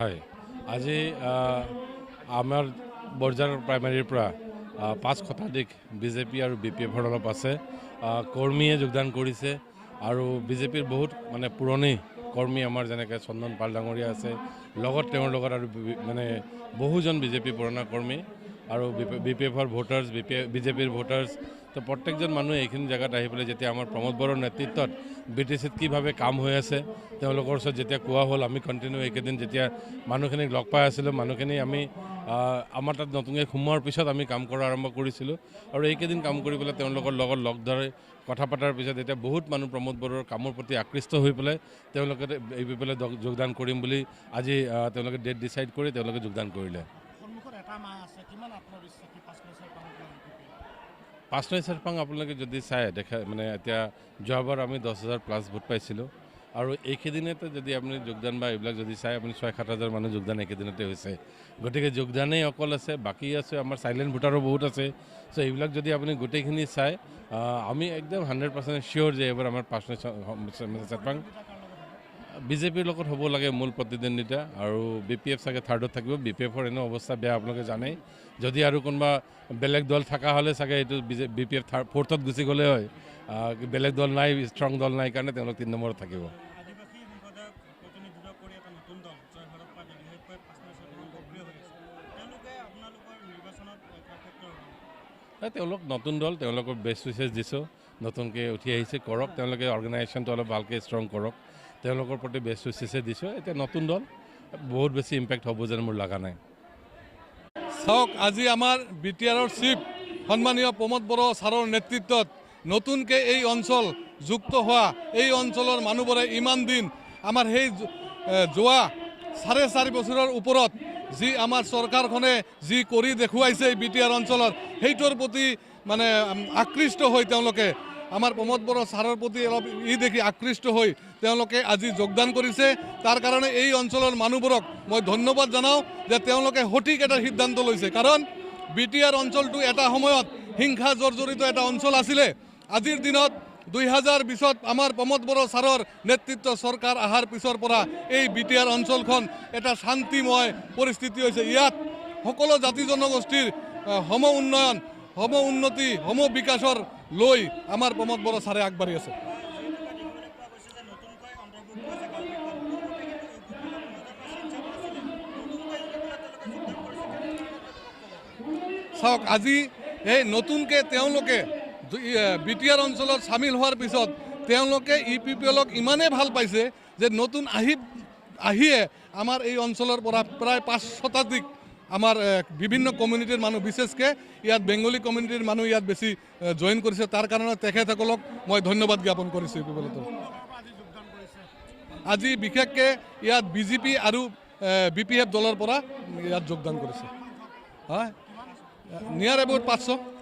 হয় আজি আমাৰ বৰজাৰ প্ৰাইমাৰীৰ পৰা 5 শতাধিক বিজেপি আৰু বিপিএফৰ অলপ আছে কৰ্মীয়ে যোগদান কৰিছে আৰু বিজেপিৰ বহুত মানে পুৰণি কৰ্মী আমাৰ যেনেকৈ চন্দন পাল ডাঙৰীয়া আছে লগত তেওঁৰ লগত আৰু মানে বহুজন বিজেপি পুৰণা কৰ্মী আৰু বিপিএফৰ ভোটাৰ্ছ বিজেপিৰ ভোটাৰ্ছ তো প্ৰত্যেকজন মানুহে এইখিনি জেগাত আহি পেলাই যেতিয়া আমাৰ প্ৰমোদ বড়োৰ নেতৃত্বত BTCত কিভাৱে কাম হৈ আছে তেওঁলোকৰ ওচৰত যেতিয়া কোৱা হ'ল আমি কণ্টিনিউ এইকেইদিন যেতিয়া মানুহখিনিক লগ পাই আছিলোঁ মানুহখিনি আমি আমাৰ তাত নতুনকৈ সোমোৱাৰ পিছত আমি কাম কৰা আৰম্ভ কৰিছিলোঁ আৰু এইকেইদিন কাম কৰি পেলাই তেওঁলোকৰ লগত লগ ধৰি কথা পতাৰ পিছত এতিয়া বহুত মানুহ প্ৰমোদ বড়োৰ কামৰ প্ৰতি আকৃষ্ট হৈ পেলাই তেওঁলোকে এই পেলাই যোগদান কৰিম বুলি আজি তেওঁলোকে ডেট ডিচাইড কৰি তেওঁলোকে যোগদান কৰিলে। 5 চেৰপাং আপোনালোকে যদি চাই দেখা মানে এতিয়া যোৱাবাৰ আমি 10,000+ ভোট পাইছিলোঁ আৰু এইকেইদিনতে যদি আপুনি যোগদান বা এইবিলাক যদি চাই আপুনি 6-7 হাজাৰ মানুহ যোগদান এইকেইদিনতে হৈছে গতিকে যোগদানেই অকল আছে বাকী আছে আমাৰ চাইলেণ্ট ভোটাৰো বহুত আছে চ' এইবিলাক যদি আপুনি গোটেইখিনি চাই আমি একদম 100% চিয়'ৰ যে এইবাৰ আমাৰ 5 চেৰপাং বিজেপিৰ লগত হ'ব লাগে মূল প্ৰতিদ্বন্দ্বিতা আৰু BPF চাগে থাৰ্ডত থাকিব BPFৰ এনেও অৱস্থা বেয়া আপোনালোকে জানেই যদি আৰু কোনোবা বেলেগ দল থকা হ'লে চাগে এইটো BPF ফ'ৰ্থত গুচি গ'লে হয় বেলেগ দল নাই ষ্ট্ৰং দল নাই কাৰণে তেওঁলোক 3 নম্বৰত থাকিব। তেওঁলোক নতুন দল তেওঁলোকৰ বেষ্ট উইচেছ দিছোঁ নতুনকৈ উঠি আহিছে কৰক তেওঁলোকে অৰ্গেনাইজেশ্যনটো অলপ ভালকৈ ষ্ট্ৰং কৰক তেওঁলোকৰ প্ৰতি বেষ্ট উইচেছে দিছোঁ এতিয়া নতুন দল বহুত বেছি ইম্পেক্ট হ'ব যেন মোৰ লগা নাই। চাওক আজি আমাৰ BTRৰ চিফ সন্মানীয় প্ৰমোদ বড়ো ছাৰৰ নেতৃত্বত নতুনকৈ এই অঞ্চল যুক্ত হোৱা এই অঞ্চলৰ মানুহবোৰে ইমান দিন আমাৰ সেই যোৱা 4.5 বছৰৰ ওপৰত যি আমাৰ চৰকাৰখনে যি কৰি দেখুৱাইছে এই BTR অঞ্চলত সেইটোৰ প্ৰতি মানে আকৃষ্ট হৈ তেওঁলোকে আমাৰ প্ৰমোদ বড়ো ছাৰৰ প্ৰতি অলপ দেখি আকৃষ্ট হৈ তেওঁলোকে আজি যোগদান কৰিছে তাৰ কাৰণে এই অঞ্চলৰ মানুহবোৰক মই ধন্যবাদ জনাওঁ যে তেওঁলোকে সঠিক এটা সিদ্ধান্ত লৈছে কাৰণ BTR অঞ্চলটো এটা সময়ত হিংসা জৰ্জৰিত এটা অঞ্চল আছিলে আজিৰ দিনত 2020ত আমাৰ প্ৰমোদ বড়ো ছাৰৰ নেতৃত্ব চৰকাৰ অহাৰ পিছৰ পৰা এই BTR অঞ্চলখন এটা শান্তিময় পৰিস্থিতি হৈছে ইয়াত সকলো জাতি জনগোষ্ঠীৰ সম উন্নয়ন সম উন্নতি সম বিকাশৰ লৈ আমাৰ প্ৰমোদ বড়ো ছাৰে আগবাঢ়ি আছে। চাওক আজি এই নতুনকৈ তেওঁলোকে BTR অঞ্চলত চামিল হোৱাৰ পিছত তেওঁলোকে EPPLক ইমানেই ভাল পাইছে যে নতুন আহিয়ে আমাৰ এই অঞ্চলৰ পৰা প্ৰায় 5 শতাধিক আমাৰ বিভিন্ন কমিউনিটিৰ মানুহ বিশেষকৈ ইয়াত বেংগলী কমিউনিটিৰ মানুহ ইয়াত বেছি জইন কৰিছে তাৰ কাৰণে তেখেতসকলক মই ধন্যবাদ জ্ঞাপন কৰিছোঁ EPPLতো আজি বিশেষকৈ ইয়াত BJP আৰু BPF দলৰ পৰা ইয়াত যোগদান কৰিছে হয় নিয়াৰ এবাউট 500।